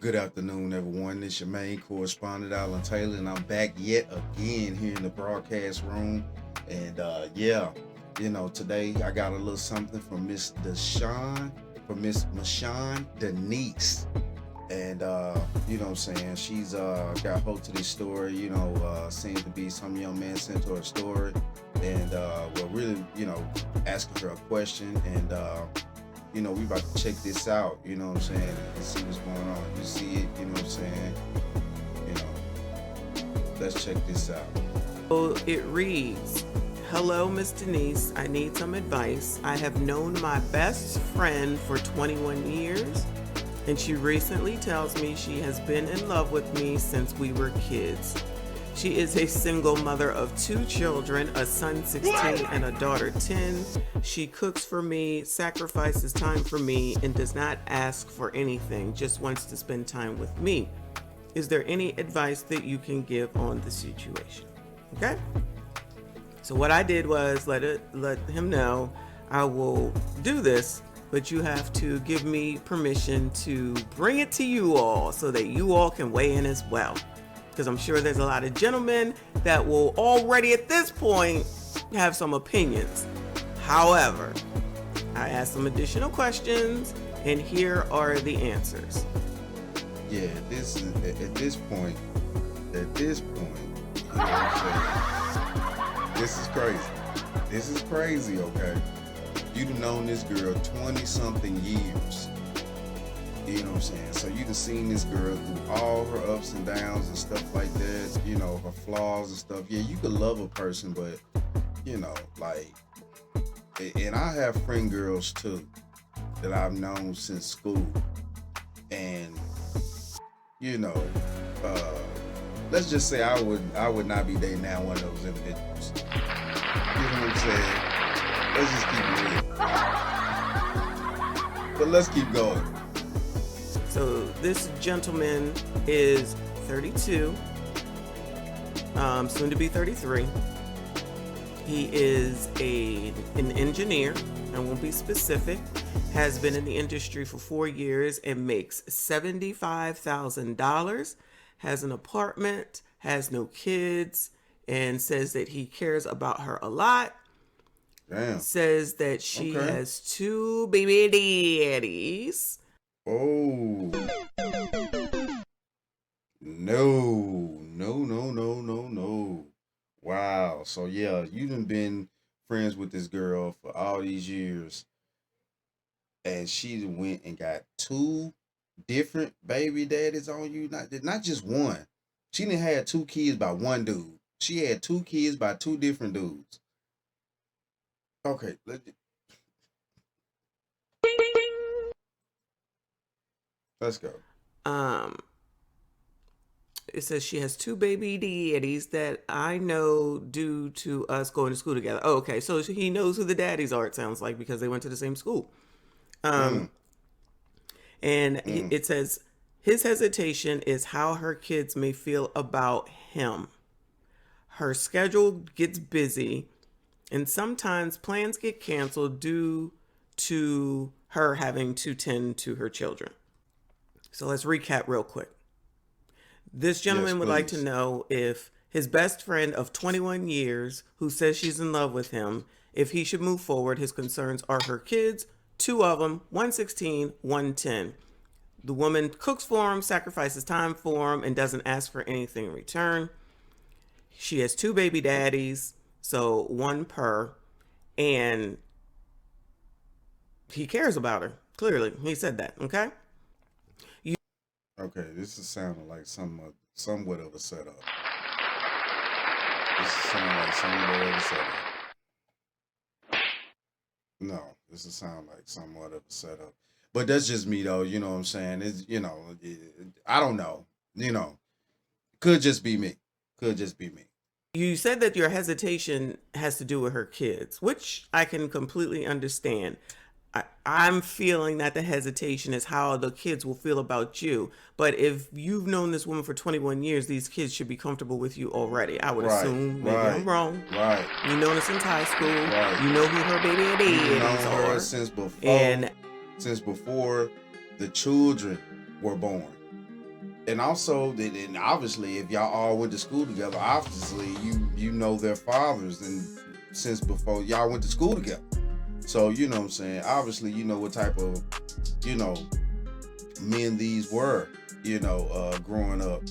Good afternoon, everyone. This your main correspondent, Alan Taylor, and I'm back yet again here in the broadcast room. And today I got a little something from Miss Deshawn, from Miss Mashawn Denise. And you know what I'm saying? She's got hold to this story, seems to be some young man sent her a story. And we're really, asking her a question. And we about to check this out, you know what I'm saying, and see what's going on. You see it, you know what I'm saying? Let's check this out. So it reads, "Hello, Miss Denise. I need some advice. I have known my best friend for 21 years, and she recently tells me she has been in love with me since we were kids. She is a single mother of 2 children, a son 16 and a daughter 10. She cooks for me, sacrifices time for me, and does not ask for anything, just wants to spend time with me. Is there any advice that you can give on the situation?" Okay? So what I did was let him know I will do this, but you have to give me permission to bring it to you all so that you all can weigh in as well. Because I'm sure there's a lot of gentlemen that will already at this point have some opinions. However, I asked some additional questions, and here are the answers. Yeah, at this point, you know what I'm saying? This is crazy. This is crazy, okay? You've known this girl 20 something years. You know what I'm saying? So you done seen this girl through all her ups and downs and stuff like that, her flaws and stuff. Yeah, you could love a person, but, and I have friend girls too that I've known since school. And, let's just say I would not be dating now one of those individuals. You know what I'm saying? Let's just keep it real. But let's keep going. So this gentleman is 32, soon to be 33. He is an engineer, I won't be specific, has been in the industry for 4 years and makes $75,000, has an apartment, has no kids, and says that he cares about her a lot. Damn. Says that she has 2 baby daddies. Oh. No. Wow. So yeah, you done been friends with this girl for all these years, and she went and got 2 different baby daddies on you. Not just one. She didn't had 2 kids by one dude. She had 2 kids by 2 different dudes. Okay, let's go. It says she has 2 baby daddies that I know due to us going to school together. Oh, okay. So he knows who the daddies are, it sounds like, because they went to the same school. And it says his hesitation is how her kids may feel about him. Her schedule gets busy, and sometimes plans get canceled due to her having to tend to her children. So let's recap real quick. This gentleman would like to know if his best friend of 21 years, who says she's in love with him, if he should move forward. His concerns are her kids, 2 of them, 116, 110. The woman cooks for him, sacrifices time for him, and doesn't ask for anything in return. She has 2 baby daddies, so 1 per, and he cares about her. Clearly, he said that, okay? Okay, this is sounding like somewhat of a setup. This is sounding like somewhat of a setup. No, this is sound like somewhat of a setup. But that's just me though, you know what I'm saying? It's I don't know. Could just be me. You said that your hesitation has to do with her kids, which I can completely understand. I'm feeling that the hesitation is how the kids will feel about you. But if you've known this woman for 21 years, these kids should be comfortable with you already. I would assume. Maybe I'm wrong. Right. You know her since high school. Right. You know who her baby daddies are. Since before the children were born. and also that, and obviously, if y'all all went to school together, obviously you know their fathers, and since before y'all went to school together, so you know what I'm saying. Obviously, you know what type of, you know, men these were, you know, growing up,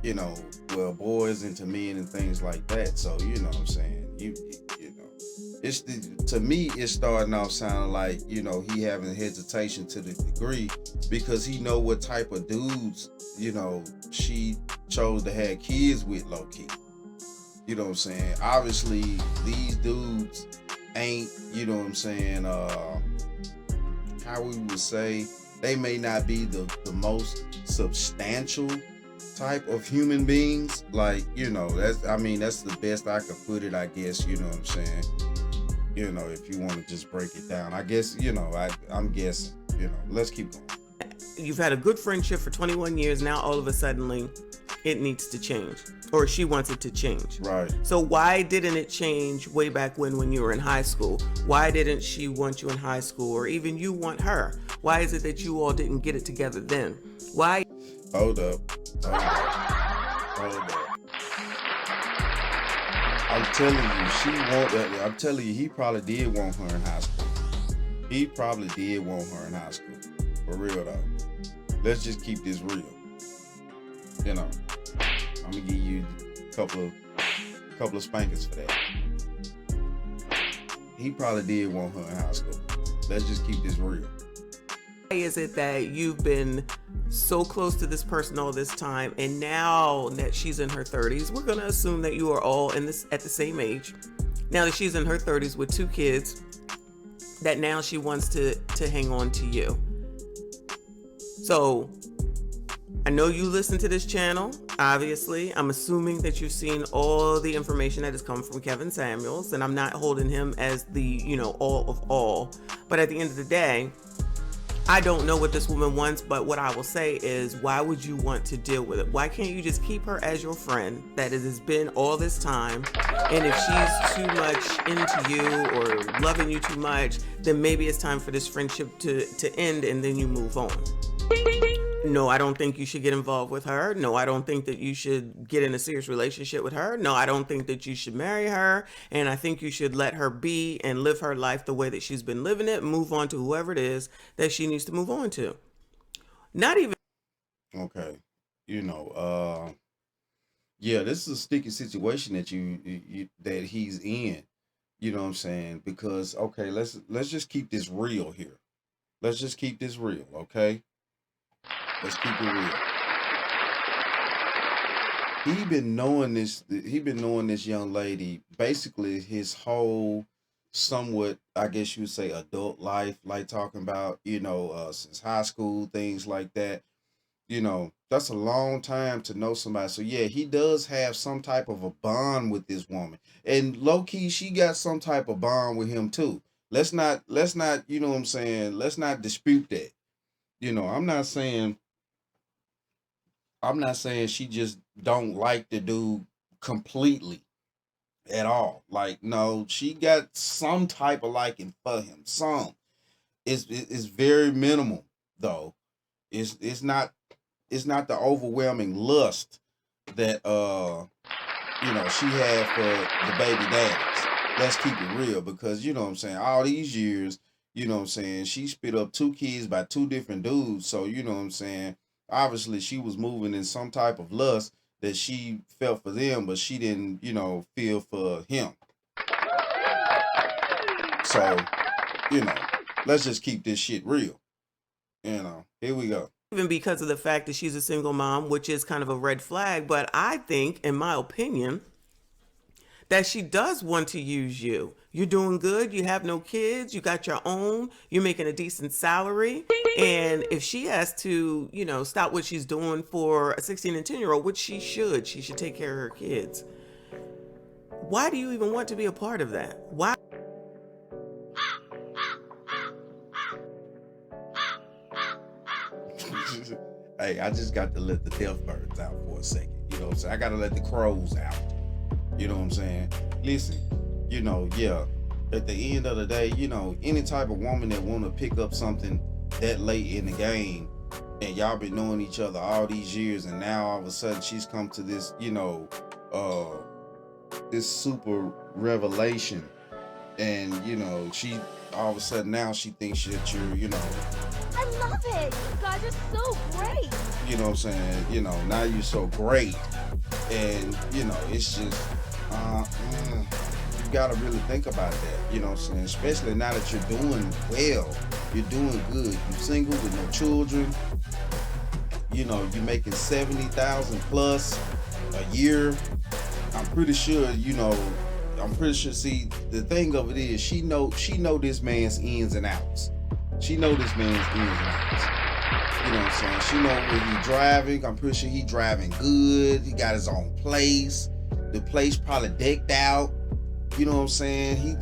you know, well, boys into men and things like that. So you know what I'm saying. You know, it's to me, it's starting off sounding like, you know, he having hesitation to the degree because he know what type of dudes, you know, she chose to have kids with, low key. You know what I'm saying? Obviously, these dudes ain't, you know what I'm saying, how we would say, they may not be the most substantial type of human beings. Like, you know, that's the best I could put it, I guess, you know what I'm saying? You know, if you want to just break it down, I guess, you know, I'm guessing, you know, let's keep going. You've had a good friendship for 21 years. Now, all of a sudden, it needs to change, or she wants it to change. Right. So why didn't it change way back when you were in high school? Why didn't she want you in high school, or even you want her? Why is it that you all didn't get it together then? Why? Hold up. I'm telling you, he probably did want her in high school. He probably did want her in high school. For real though. Let's just keep this real. You know, I'm gonna give you a couple of spankings for that. He probably did want her in high school. Let's just keep this real. Why is it that you've been so close to this person all this time, and now that she's in her 30s, we're going to assume that you are all at the same age. Now that she's in her 30s with 2 kids, that now she wants to hang on to you. So I know you listen to this channel, obviously. I'm assuming that you've seen all the information that has come from Kevin Samuels, and I'm not holding him as the, you know, all of all. But at the end of the day, I don't know what this woman wants, but what I will say is, why would you want to deal with it? Why can't you just keep her as your friend that it has been all this time? And if she's too much into you or loving you too much, then maybe it's time for this friendship to end, and then you move on. No, I don't think you should get involved with her. No, I don't think that you should get in a serious relationship with her. No, I don't think that you should marry her. And I think you should let her be and live her life the way that she's been living it, move on to whoever it is that she needs to move on to. Not even. Okay. You know, yeah, this is a sticky situation that that he's in. You know what I'm saying? Because, okay, let's just keep this real here. Let's just keep this real, okay? Let's keep it real. He been knowing this young lady basically his whole, somewhat, I guess you would say, adult life, like talking about, you know, since high school, things like that. You know, that's a long time to know somebody. So yeah, he does have some type of a bond with this woman. And low key, she got some type of bond with him too. Let's not, you know what I'm saying? Let's not dispute that. You know, I'm not saying she just don't like the dude completely at all. Like, no, she got some type of liking for him. Some. It's very minimal though. It's not the overwhelming lust that you know, she had for the baby daddies. Let's keep it real, because you know what I'm saying, all these years, you know what I'm saying, she spit up 2 kids by 2 different dudes. So you know what I'm saying, obviously she was moving in some type of lust that she felt for them, but she didn't, you know, feel for him. So, you know, let's just keep this shit real. You know, here we go. Even because of the fact that she's a single mom, which is kind of a red flag. But I think, in my opinion, that she does want to use you. You're doing good. You have no kids. You got your own. You're making a decent salary. And if she has to, you know, stop what she's doing for a 16 and 10-year-old, which she should take care of her kids. Why do you even want to be a part of that? Why? Hey, I just got to let the death birds out for a second. You know what I'm saying? I got to let the crows out. You know what I'm saying? Listen, you know, yeah, at the end of the day, you know, any type of woman that want to pick up something that late in the game, and y'all been knowing each other all these years, and now all of a sudden she's come to this, this super revelation, and she all of a sudden now she thinks that you're, I love it. You guys are so great. you know what I'm saying, now you're so great, and it's just you gotta really think about that, you know what I'm saying, especially now that you're doing well, you're doing good, you're single with no children, you're making 70,000 plus a year. I'm pretty sure, see, the thing of it is she know this man's ins and outs. She know this man's ins and outs. You know what I'm saying? She know where he driving. I'm pretty sure he driving good. He got his own place. The place probably decked out. You know what I'm saying? He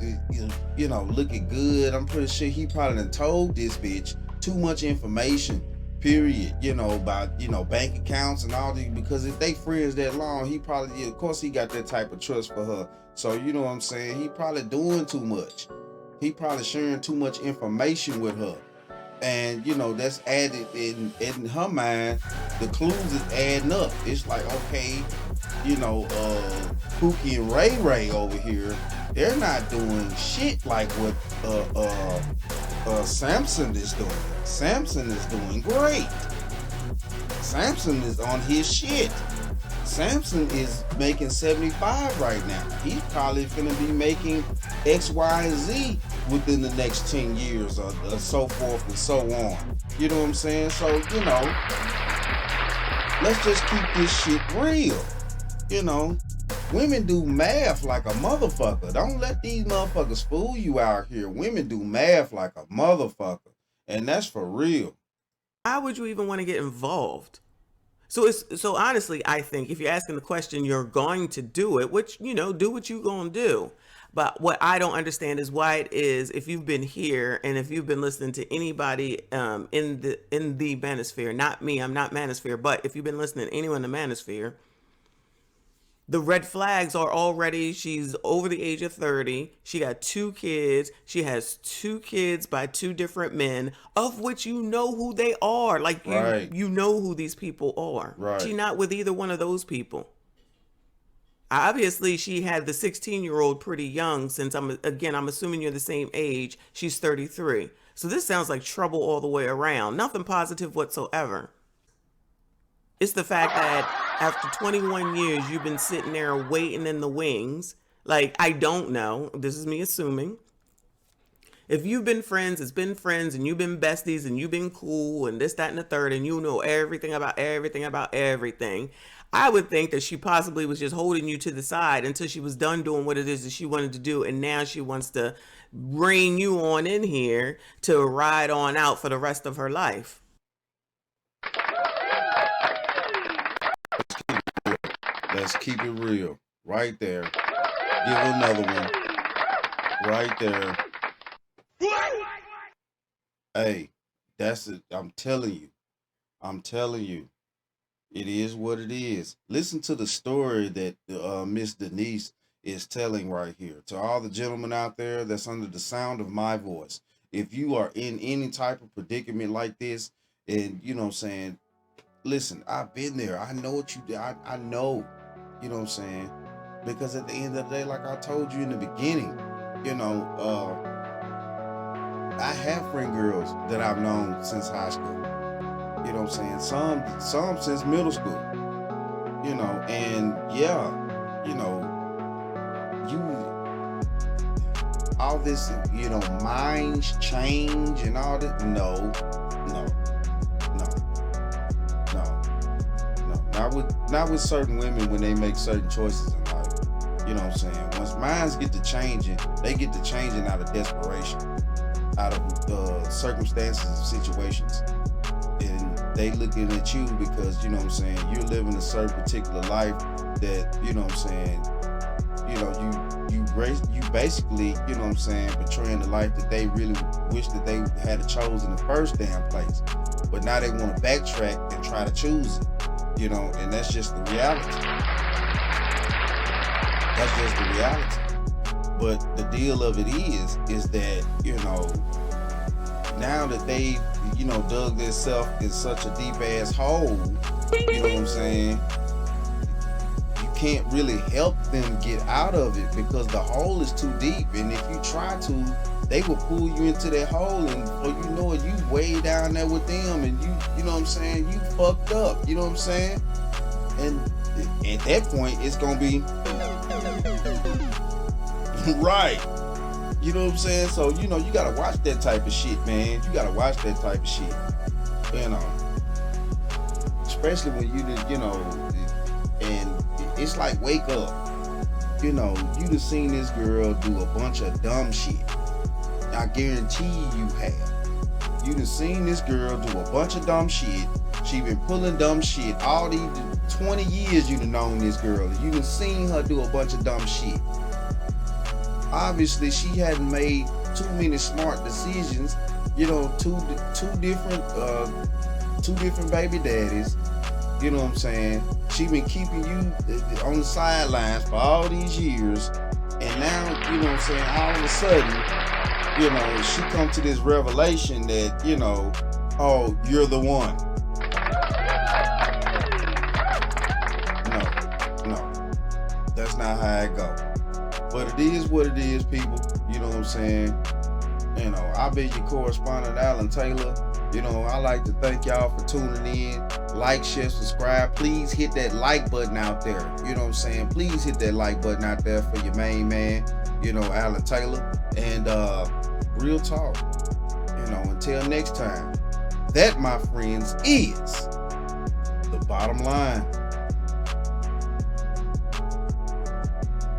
looking good. I'm pretty sure he probably done told this bitch too much information, period, about, bank accounts and all these, because if they friends that long, he probably, of course he got that type of trust for her. So, you know what I'm saying? He probably doing too much. He probably sharing too much information with her. And, that's added in her mind, the clues is adding up. It's like, okay, Pookie and Ray Ray over here, they're not doing shit like what Samson is doing. Samson is doing great. Samson is on his shit. Samson is making 75 right now. He's probably gonna be making X, Y, and Z within the next 10 years or so forth and so on. You know what I'm saying? So, let's just keep this shit real. Women do math like a motherfucker. Don't let these motherfuckers fool you out here. Women do math like a motherfucker. And that's for real. Why would you even want to get involved? So honestly, I think if you're asking the question, you're going to do it, which, do what you're going to do. But what I don't understand is why it is, if you've been here and if you've been listening to anybody in the manosphere, not me, I'm not manosphere, but if you've been listening to anyone in the manosphere, the red flags are already, she's over the age of 30. She got 2 kids. She has 2 kids by 2 different men, of which you know who they are. Like, you know who these people are. Right. She's not with either one of those people. Obviously, she had the 16-year-old pretty young, since I'm assuming you're the same age. She's 33. So this sounds like trouble all the way around. Nothing positive whatsoever. It's the fact that after 21 years, you've been sitting there waiting in the wings. Like, I don't know. This is me assuming. If you've been friends, it's been friends, and you've been besties, and you've been cool, and this, that, and the third, and you know everything about everything, I would think that she possibly was just holding you to the side until she was done doing what it is that she wanted to do, and now she wants to bring you on in here to ride on out for the rest of her life. Let's keep it real. Right there. Give another one. Right there. Hey, that's it. I'm telling you. It is what it is. Listen to the story that Miss Denise is telling right here. To all the gentlemen out there that's under the sound of my voice, if you are in any type of predicament like this, and listen, I've been there. I know what you did. I know. You know what I'm saying? Because at the end of the day, like I told you in the beginning, I have friend girls that I've known since high school. You know what I'm saying? Some since middle school. And yeah, all this, minds change and all that. No. Not with certain women when they make certain choices in life. You know what I'm saying? Once minds get to changing, they get to changing out of desperation, out of circumstances and situations. And they looking at you because, you're living a certain particular life that, you basically, portraying the life that they really wish that they had chosen in the first damn place. But now they want to backtrack and try to choose it. And that's just the reality. But the deal of it is that, now that they, you know, dug themselves in such a deep ass hole, you know what I'm saying? You can't really help them get out of it because the hole is too deep. And if you try to, they will pull you into that hole, and before you know it, you way down there with them, and you know what I'm saying? You fucked up, you know what I'm saying? And at that point, it's gonna be right. You know what I'm saying? So, you know, you gotta watch that type of shit, man. You gotta watch that type of shit. You know, especially when you know, and it's like wake up. You know, you done seen this girl do a bunch of dumb shit. I guarantee you have. You done seen this girl do a bunch of dumb shit. She been pulling dumb shit all these 20 years you done known this girl. You done seen her do a bunch of dumb shit. Obviously, she hadn't made too many smart decisions. You know, two different baby daddies. You know what I'm saying? She been keeping you on the sidelines for all these years, and now, you know what I'm saying, all of a sudden, you know, she come to this revelation that, you know, oh, you're the one. No, that's not how it go. But it is what it is, people. You know what I'm saying? You know, I've been your correspondent, Alan Taylor. You know, I like to thank y'all for tuning in. Like, share, subscribe. Please hit that like button out there. You know what I'm saying? Please hit that like button out there for your main man, you know, Alan Taylor. And real talk. You know, until next time, that, my friends, is the bottom line.